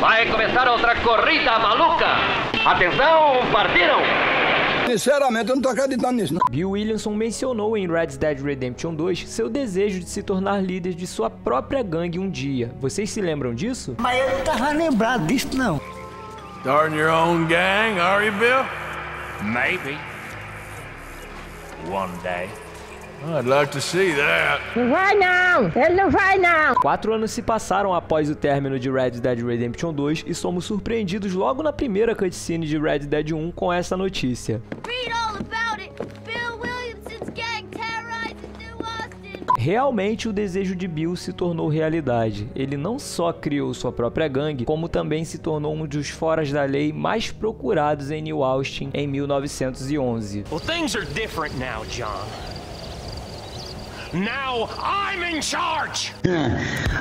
Vai começar outra corrida maluca. Atenção, partiram! Sinceramente, eu não tô acreditando nisso, não. Bill Williamson mencionou em Red Dead Redemption 2 seu desejo de se tornar líder de sua própria gangue um dia. Vocês se lembram disso? Mas eu não tava lembrado disso, não. Starting your own gang, are you, Bill? Maybe. One day. I'd like to see that. Não vai não! Ele não vai não! 4 anos se passaram após o término de Red Dead Redemption 2 e somos surpreendidos logo na primeira cutscene de Red Dead 1 com essa notícia. Read all about it. Bill Williamson's gang terrorizes New Austin. Realmente o desejo de Bill se tornou realidade. Ele não só criou sua própria gangue, como também se tornou um dos foras da lei mais procurados em New Austin em 1911. Well, things are different now, John. Now I'm in charge!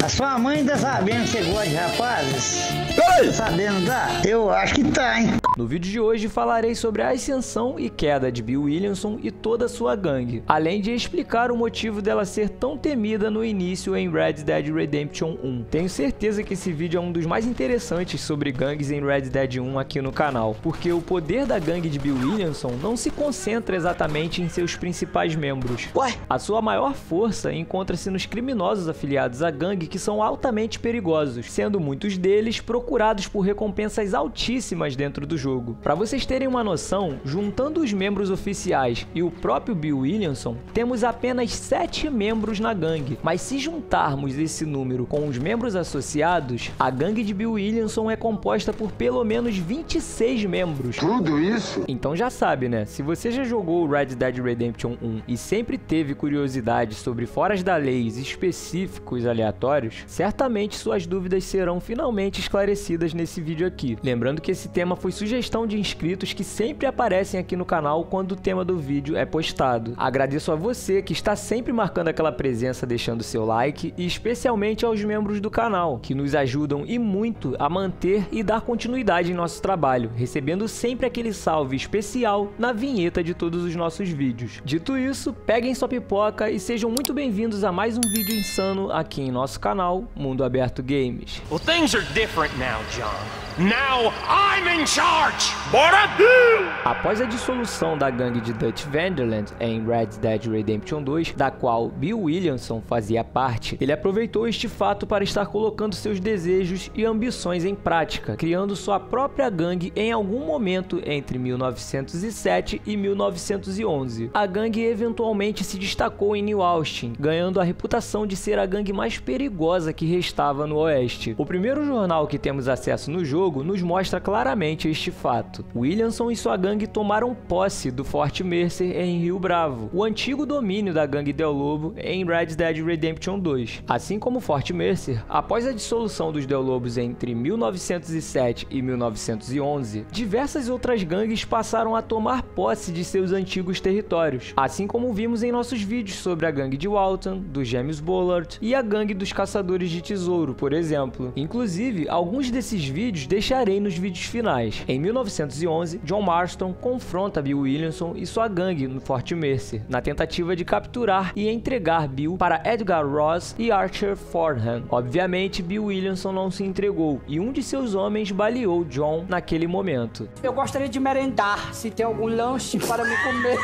A sua mãe tá sabendo que você gosta de rapazes? Peraí! Tá sabendo, tá? Eu acho que tá, hein? No vídeo de hoje falarei sobre a ascensão e queda de Bill Williamson e toda a sua gangue, além de explicar o motivo dela ser tão temida no início em Red Dead Redemption 1. Tenho certeza que esse vídeo é um dos mais interessantes sobre gangues em Red Dead 1 aqui no canal, porque o poder da gangue de Bill Williamson não se concentra exatamente em seus principais membros. Ué? A sua maior força encontra-se nos criminosos afiliados à gangue que são altamente perigosos, sendo muitos deles procurados por recompensas altíssimas dentro do jogo. Para vocês terem uma noção, juntando os membros oficiais e o próprio Bill Williamson, temos apenas 7 membros na gangue, mas se juntarmos esse número com os membros associados, a gangue de Bill Williamson é composta por pelo menos 26 membros. Tudo isso? Então já sabe, né? Se você já jogou Red Dead Redemption 1 e sempre teve curiosidade sobre foras da lei específicos aleatórios, certamente suas dúvidas serão finalmente esclarecidas nesse vídeo aqui. Lembrando que esse tema foi sugestão de inscritos que sempre aparecem aqui no canal quando o tema do vídeo é postado. Agradeço a você que está sempre marcando aquela presença deixando seu like e especialmente aos membros do canal, que nos ajudam e muito a manter e dar continuidade em nosso trabalho, recebendo sempre aquele salve especial na vinheta de todos os nossos vídeos. Dito isso, peguem sua pipoca e sejam muito bem-vindos a mais um vídeo insano aqui em nosso canal Mundo Aberto Games. Well, things are different now, John. Now I'm in charge! Bora, Bill! Após a dissolução da gangue de Dutch Vanderland em Red Dead Redemption 2, da qual Bill Williamson fazia parte, ele aproveitou este fato para estar colocando seus desejos e ambições em prática, criando sua própria gangue em algum momento entre 1907 e 1911. A gangue eventualmente se destacou em New Austin, ganhando a reputação de ser a gangue mais perigosa que restava no Oeste. O primeiro jornal que temos acesso no jogo nos mostra claramente este fato. Williamson e sua gangue tomaram posse do Forte Mercer em Rio Bravo, o antigo domínio da gangue Del Lobo em Red Dead Redemption 2. Assim como Forte Mercer, após a dissolução dos Del Lobos entre 1907 e 1911, diversas outras gangues passaram a tomar posse de seus antigos territórios, assim como vimos em nossos vídeos sobre a gangue de Walton, do James Bullard e a gangue dos Caçadores de Tesouro, por exemplo. Inclusive, alguns desses vídeos deixarei nos vídeos finais. Em 1911, John Marston confronta Bill Williamson e sua gangue no Forte Mercer, na tentativa de capturar e entregar Bill para Edgar Ross e Archer Fordham. Obviamente, Bill Williamson não se entregou e um de seus homens baleou John naquele momento. Eu gostaria de merendar, se tem algum lanche para me comer.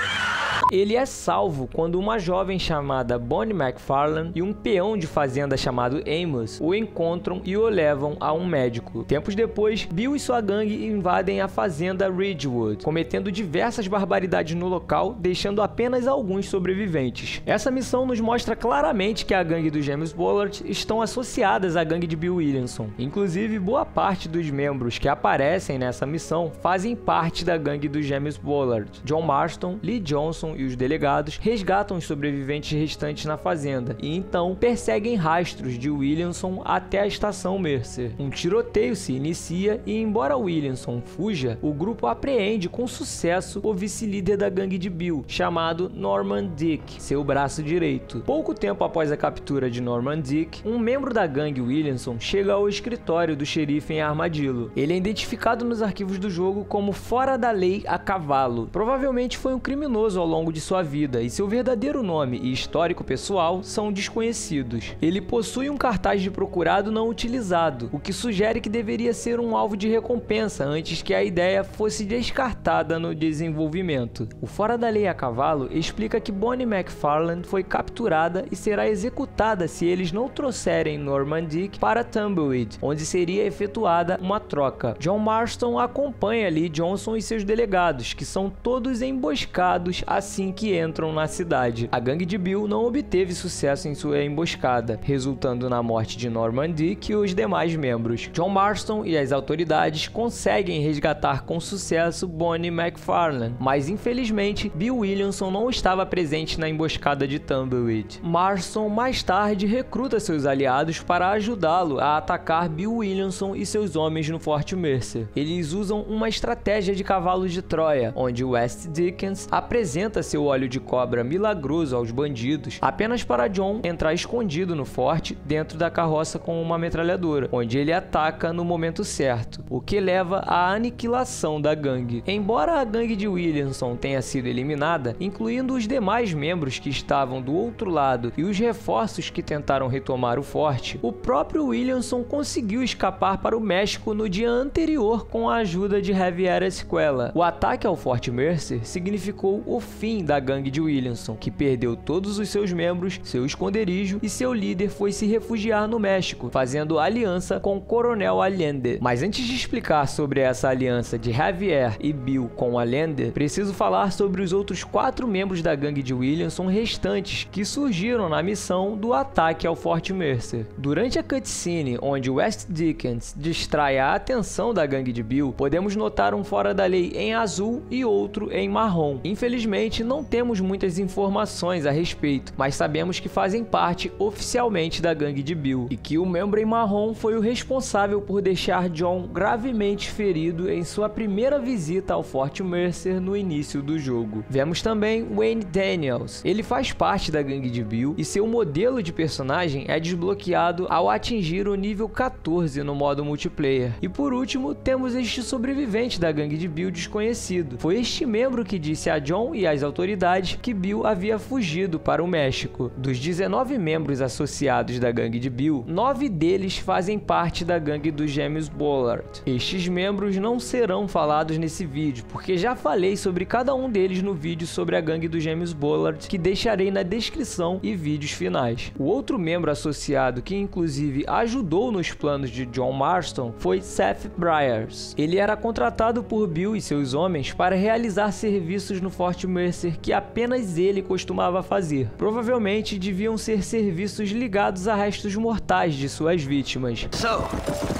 Ele é salvo quando uma jovem chamada Bonnie McFarlane e um peão de fazenda chamado Amos o encontram e o levam a um médico. Tempos depois, Bill e sua gangue invadem a fazenda Ridgewood, cometendo diversas barbaridades no local, deixando apenas alguns sobreviventes. Essa missão nos mostra claramente que a gangue do James Bullard estão associadas à gangue de Bill Williamson. Inclusive, boa parte dos membros que aparecem nessa missão fazem parte da gangue do James Bullard. John Marston, Lee Johnson e os delegados resgatam os sobreviventes restantes na fazenda e então perseguem rastros de Williamson até a estação Mercer. Um tiroteio se inicia e, embora Williamson fuja, o grupo apreende com sucesso o vice-líder da gangue de Bill, chamado Norman Dick, seu braço direito. Pouco tempo após a captura de Norman Dick, um membro da gangue Williamson chega ao escritório do xerife em Armadillo. Ele é identificado nos arquivos do jogo como fora da lei a cavalo. Provavelmente foi um criminoso ao longo de sua vida e seu verdadeiro nome e histórico pessoal são desconhecidos. Ele possui um cartaz de procurado não utilizado, o que sugere que deveria ser um alvo de recompensa antes que a ideia fosse descartada no desenvolvimento. O Fora da Lei a Cavalo explica que Bonnie McFarlane foi capturada e será executada se eles não trouxerem Norman Dick para Tumbleweed, onde seria efetuada uma troca. John Marston acompanha Lee Johnson e seus delegados, que são todos emboscados assim que entram na cidade. A gangue de Bill não obteve sucesso em sua emboscada, resultando na morte de Norman Dick e os demais membros. John Marston e as autoridades conseguem resgatar com sucesso Bonnie McFarlane, mas infelizmente Bill Williamson não estava presente na emboscada de Tumbleweed. Marston mais tarde recruta seus aliados para ajudá-lo a atacar Bill Williamson e seus homens no Fort Mercer. Eles usam uma estratégia de cavalo de Troia, onde West Dickens apresenta seu óleo de cobra milagroso aos bandidos, apenas para John entrar escondido no forte dentro da carroça com uma metralhadora, onde ele ataca no momento certo, o que leva à aniquilação da gangue. Embora a gangue de Williamson tenha sido eliminada, incluindo os demais membros que estavam do outro lado e os reforços que tentaram retomar o forte, o próprio Williamson conseguiu escapar para o México no dia anterior com a ajuda de Javier Escuela. O ataque ao Fort Mercer significou o fim da gangue de Williamson, que perdeu todos os seus membros, seu esconderijo e seu líder foi se refugiar no México, fazendo aliança com o Coronel Allende. Mas antes de explicar sobre essa aliança de Javier e Bill com Allende, preciso falar sobre os outros 4 membros da gangue de Williamson restantes que surgiram na missão do ataque ao Fort Mercer. Durante a cutscene onde West Dickens distrai a atenção da gangue de Bill, podemos notar um fora da lei em azul e outro em marrom. Infelizmente, não temos muitas informações a respeito, mas sabemos que fazem parte oficialmente da gangue de Bill e que o membro em marrom foi o responsável por deixar John gravemente ferido em sua primeira visita ao Fort Mercer no início do jogo. Vemos também Wayne Daniels. Ele faz parte da gangue de Bill e seu modelo de personagem é desbloqueado ao atingir o nível 14 no modo multiplayer. E por último, temos este sobrevivente da gangue de Bill desconhecido. Foi este membro que disse a John e às autoridades que Bill havia fugido para o México. Dos 19 membros associados da gangue de Bill, 9 deles fazem parte da gangue dos Gêmeos Bullard. Estes membros não serão falados nesse vídeo, porque já falei sobre cada um deles no vídeo sobre a gangue dos Gêmeos Bullard, que deixarei na descrição e vídeos finais. O outro membro associado que inclusive ajudou nos planos de John Marston foi Seth Byers. Ele era contratado por Bill e seus homens para realizar serviços no Fort Mercer que apenas ele costumava fazer. Provavelmente deviam ser serviços ligados a restos mortais de suas vítimas. So,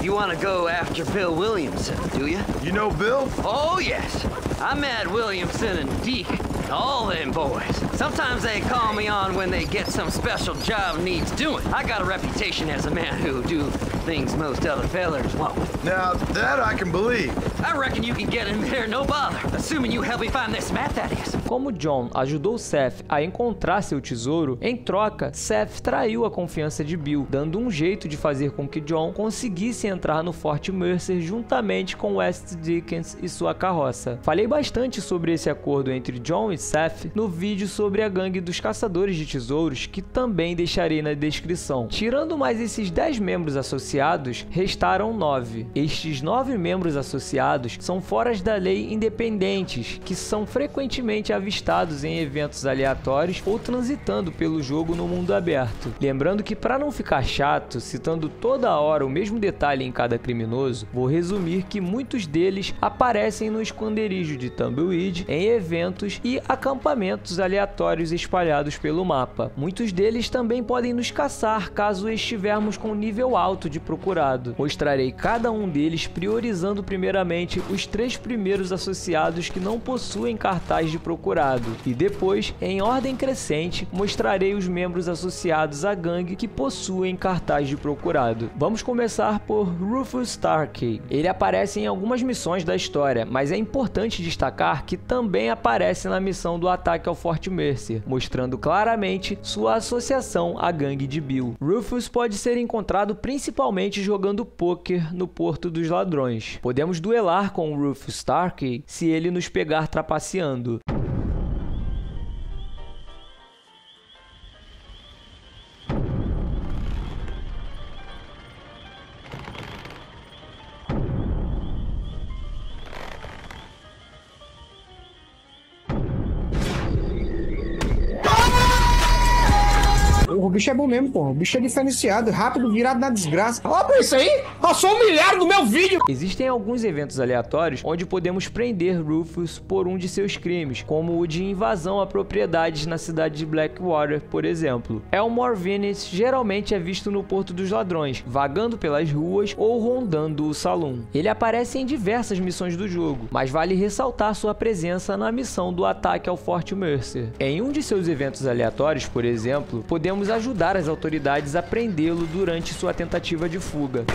you wanna go after Bill Williamson, do you? You know Bill? Oh, yes. I met Williamson and Deke, all them boys. Sometimes they call me on when they get some special job needs doing. I got a reputation as a man who do things most other fellers won't. Now, that I can believe. I reckon you can get in there, no bother. Assuming you help me find this map, that is. Como John ajudou Seth a encontrar seu tesouro, em troca, Seth traiu a confiança de Bill, dando um jeito de fazer com que John conseguisse entrar no Fort Mercer juntamente com West Dickens e sua carroça. Falei bastante sobre esse acordo entre John e Seth no vídeo sobre a gangue dos caçadores de tesouros, que também deixarei na descrição. Tirando mais esses 10 membros associados, restaram 9. Estes 9 membros associados são foras da lei independentes, que são frequentemente avistados em eventos aleatórios ou transitando pelo jogo no mundo aberto. Lembrando que, para não ficar chato, citando toda hora o mesmo detalhe em cada criminoso, vou resumir que muitos deles aparecem no esconderijo de Tumbleweed, em eventos e acampamentos aleatórios espalhados pelo mapa. Muitos deles também podem nos caçar caso estivermos com nível alto de procurado. Mostrarei cada um deles priorizando primeiramente os 3 primeiros associados que não possuem cartaz de procurado, e depois, em ordem crescente, mostrarei os membros associados à gangue que possuem cartaz de procurado. Vamos começar por Rufus Starkey. Ele aparece em algumas missões da história, mas é importante destacar que também aparece na missão do ataque ao Fort Mercer, mostrando claramente sua associação à gangue de Bill. Rufus pode ser encontrado principalmente jogando pôquer no Porto dos Ladrões. Podemos duelar com Rufus Starkey se ele nos pegar trapaceando. o bicho é bom mesmo, porra. O bicho é diferenciado, rápido, virado na desgraça. Ó, pra isso aí, passou humilhado no meu vídeo. Existem alguns eventos aleatórios onde podemos prender Rufus por um de seus crimes, como o de invasão a propriedades na cidade de Blackwater, por exemplo. Elmore Venice geralmente é visto no Porto dos Ladrões, vagando pelas ruas ou rondando o salão. Ele aparece em diversas missões do jogo, mas vale ressaltar sua presença na missão do ataque ao Fort Mercer. Em um de seus eventos aleatórios, por exemplo, podemos ajudar as autoridades a prendê-lo durante sua tentativa de fuga.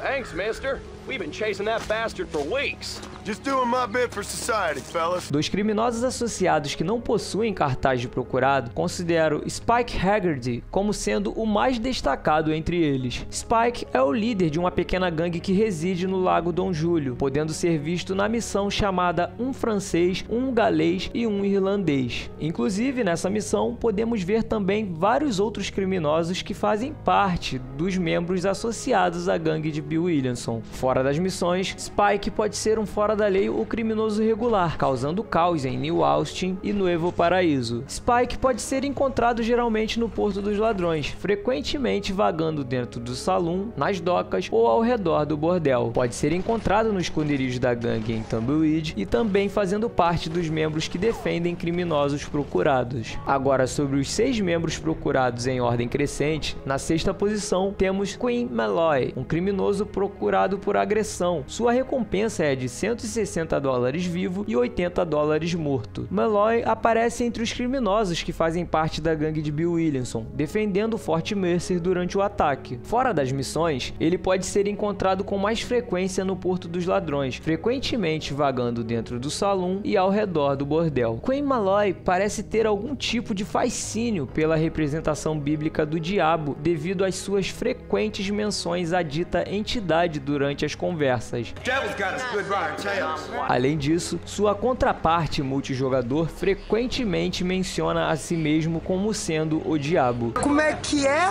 Thanks, mister. We've been chasing that bastard for weeks. Just doing my bit for society, fellas. Dos criminosos associados que não possuem cartaz de procurado, considero Spike Haggerty como sendo o mais destacado entre eles. Spike é o líder de uma pequena gangue que reside no Lago Dom Julio, podendo ser visto na missão chamada Um Francês, Um Galês e Um Irlandês. Inclusive, nessa missão, podemos ver também vários outros criminosos que fazem parte dos membros associados à gangue de Bill Williamson. Fora das missões, Spike pode ser um fora da lei ou criminoso regular, causando caos em New Austin e Nuevo Paraíso. Spike pode ser encontrado geralmente no Porto dos Ladrões, frequentemente vagando dentro do salão, nas docas ou ao redor do bordel. Pode ser encontrado no esconderijo da gangue em Tumbleweed e também fazendo parte dos membros que defendem criminosos procurados. Agora, sobre os 6 membros procurados em ordem crescente, na 6ª posição temos Quinn Malloy, um criminoso procurado por agressão. Sua recompensa é de $160 vivo e $80 morto. Malloy aparece entre os criminosos que fazem parte da gangue de Bill Williamson, defendendo o Fort Mercer durante o ataque. Fora das missões, ele pode ser encontrado com mais frequência no Porto dos Ladrões, frequentemente vagando dentro do salão e ao redor do bordel. Quinn Malloy parece ter algum tipo de fascínio pela representação bíblica do diabo devido às suas frequentes menções à dita entidade durante as conversas. Além disso, sua contraparte multijogador frequentemente menciona a si mesmo como sendo o diabo. Como é que é?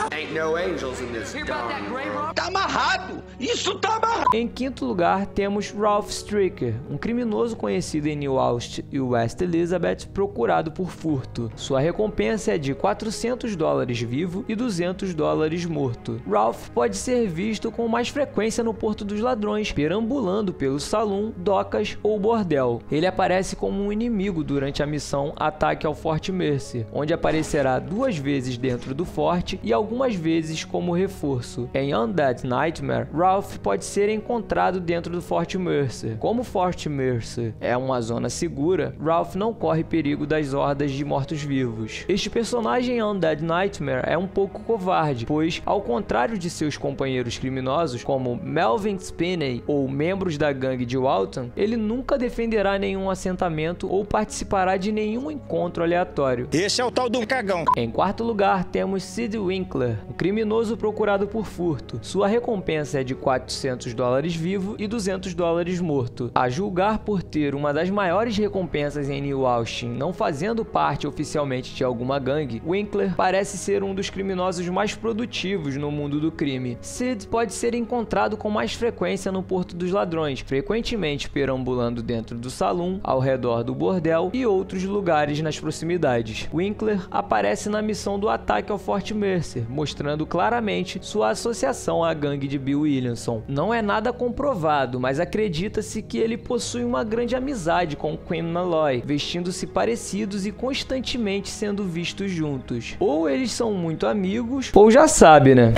Tá amarrado! Isso tá amarrado! Em 5º lugar, temos Ralph Stricker, um criminoso conhecido em New Austin e West Elizabeth, procurado por furto. Sua recompensa é de $400 vivo e $200 morto. Ralph pode ser visto com mais frequência no Porto dos Ladrões, perambulando pelo salão, docas ou bordel. Ele aparece como um inimigo durante a missão Ataque ao Fort Mercer, onde aparecerá 2 vezes dentro do forte e algumas vezes como reforço. Em Undead Nightmare, Ralph pode ser encontrado dentro do Fort Mercer. Como Fort Mercer é uma zona segura, Ralph não corre perigo das hordas de mortos-vivos. Este personagem em Undead Nightmare é um pouco covarde, pois, ao contrário de seus companheiros criminosos, como Melvin Spinney ou membros da gangue de Walton, ele nunca defenderá nenhum assentamento ou participará de nenhum encontro aleatório. Esse é o tal do cagão. Em 4º lugar, temos Sid Winkler, um criminoso procurado por furto. Sua recompensa é de $400 vivo e $200 morto. A julgar por ter uma das maiores recompensas em New Austin, não fazendo parte oficialmente de alguma gangue, Winkler parece ser um dos criminosos mais produtivos no mundo do crime. Sid pode ser encontrado com mais frequência no Porto dos Ladrões, frequentemente perambulando dentro do salão, ao redor do bordel e outros lugares nas proximidades. Winkler aparece na missão do ataque ao Fort Mercer, mostrando claramente sua associação à gangue de Bill Williamson. Não é nada comprovado, mas acredita-se que ele possui uma grande amizade com Quinn Malloy, vestindo-se parecidos e constantemente sendo vistos juntos. Ou eles são muito amigos, ou já sabe, né?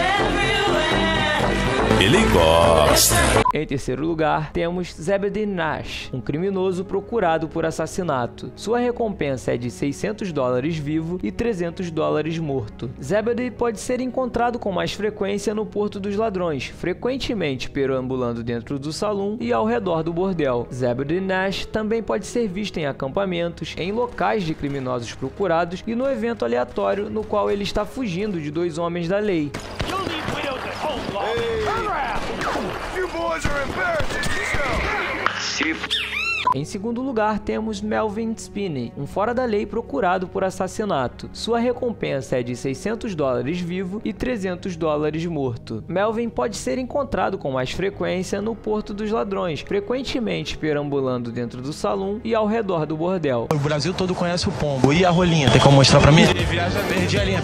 Ele gosta. Em 3º lugar, temos Zebedee Nash, um criminoso procurado por assassinato. Sua recompensa é de $600 vivo e $300 morto. Zebedee pode ser encontrado com mais frequência no Porto dos Ladrões, frequentemente perambulando dentro do salão e ao redor do bordel. Zebedee Nash também pode ser visto em acampamentos, em locais de criminosos procurados e no evento aleatório no qual ele está fugindo de 2 homens da lei. You boys are embarrassing yourself. Em segundo lugar, temos Melvin Spinney, um fora da lei procurado por assassinato. Sua recompensa é de $600 vivo e $300 morto. Melvin pode ser encontrado com mais frequência no Porto dos Ladrões, frequentemente perambulando dentro do salão e ao redor do bordel. O Brasil todo conhece o pombo. E a rolinha? Tem como mostrar pra mim? Perdi a linha.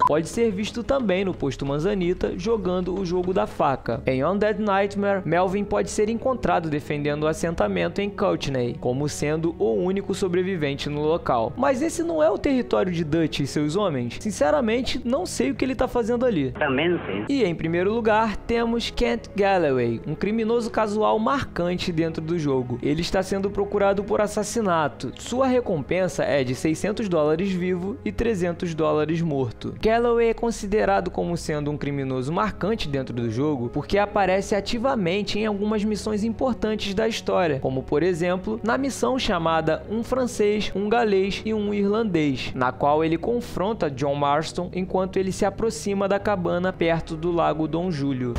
Pode ser visto também no posto Manzanita jogando o jogo da faca. Em Undead Nightmare, Melvin pode ser encontrado defendendo o assentamento em Courtenay, como sendo o único sobrevivente no local. Mas esse não é o território de Dutch e seus homens? Sinceramente, não sei o que ele tá fazendo ali. Também não sei. E em primeiro lugar, temos Kent Galloway, um criminoso casual marcante dentro do jogo. Ele está sendo procurado por assassinato. Sua recompensa é de $600 vivo e $300 morto. Galloway é considerado como sendo um criminoso marcante dentro do jogo porque aparece ativamente em algumas missões importantes da história, como por exemplo, na missão chamada Um Francês, Um Galês e Um Irlandês, na qual ele confronta John Marston enquanto ele se aproxima da cabana perto do Lago Dom Júlio.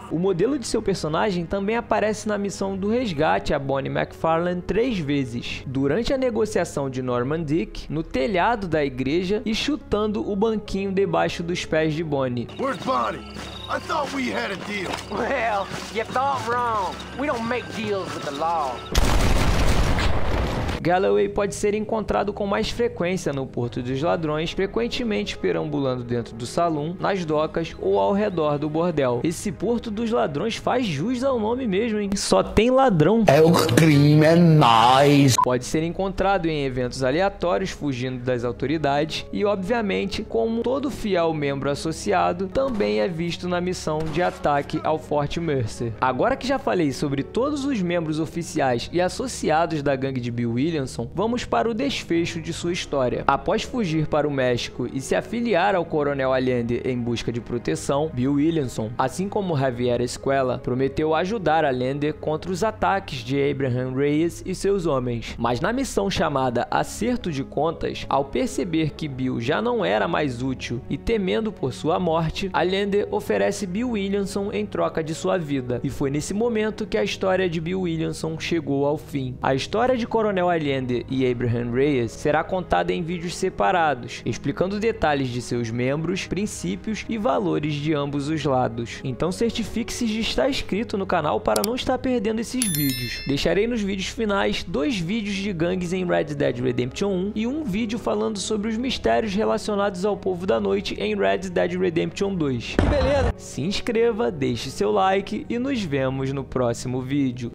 O modelo de seu personagem também aparece na missão do resgate a Bonnie McFarlane 3 vezes, durante a negociação de Norman Dick, no telhado da igreja e chutando o banquinho debaixo dos pés de Bonnie. Where's Bonnie? I thought we had a deal. Well, you thought wrong. We don't make deals with the law. Galloway pode ser encontrado com mais frequência no Porto dos Ladrões, frequentemente perambulando dentro do salão, nas docas ou ao redor do bordel. Esse Porto dos Ladrões faz jus ao nome mesmo, hein? Só tem ladrão. É o crime, é nóis. Pode ser encontrado em eventos aleatórios, fugindo das autoridades e, obviamente, como todo fiel membro associado, também é visto na missão de ataque ao Fort Mercer. Agora que já falei sobre todos os membros oficiais e associados da gangue de Bill Williamson, vamos para o desfecho de sua história. Após fugir para o México e se afiliar ao Coronel Allende em busca de proteção, Bill Williamson, assim como Javier Escuela, prometeu ajudar Allende contra os ataques de Abraham Reyes e seus homens. Mas na missão chamada Acerto de Contas, ao perceber que Bill já não era mais útil e temendo por sua morte, Allende oferece Bill Williamson em troca de sua vida. E foi nesse momento que a história de Bill Williamson chegou ao fim. A história de Coronel Allende e Abraham Reyes será contada em vídeos separados, explicando detalhes de seus membros, princípios e valores de ambos os lados. Então certifique-se de estar inscrito no canal para não estar perdendo esses vídeos. Deixarei nos vídeos finais 2 vídeos de gangues em Red Dead Redemption 1 e um vídeo falando sobre os mistérios relacionados ao Povo da Noite em Red Dead Redemption 2. Que beleza! Se inscreva, deixe seu like e nos vemos no próximo vídeo.